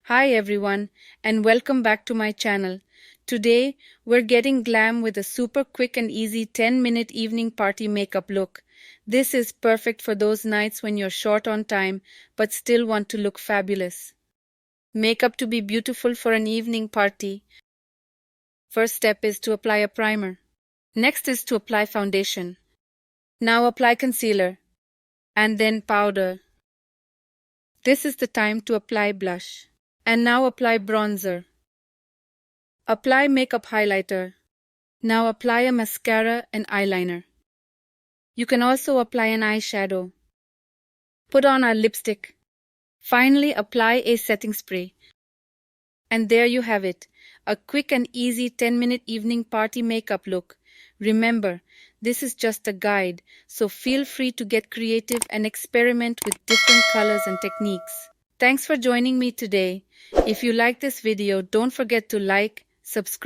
Hi everyone, and welcome back to my channel. Today, we're getting glam with a super quick and easy 10-minute evening party makeup look. This is perfect for those nights when you're short on time but still want to look fabulous. Makeup to be beautiful for an evening party. First step is to apply a primer. Next is to apply foundation. Now apply concealer. And then powder. This is the time to apply blush. And now apply bronzer. Apply makeup highlighter. Now apply a mascara and eyeliner. You can also apply an eyeshadow. Put on a lipstick. Finally, apply a setting spray. And there you have it, a quick and easy 10-minute evening party makeup look. Remember, this is just a guide, so feel free to get creative and experiment with different colors and techniques. Thanks for joining me today. If you like this video, don't forget to like, subscribe,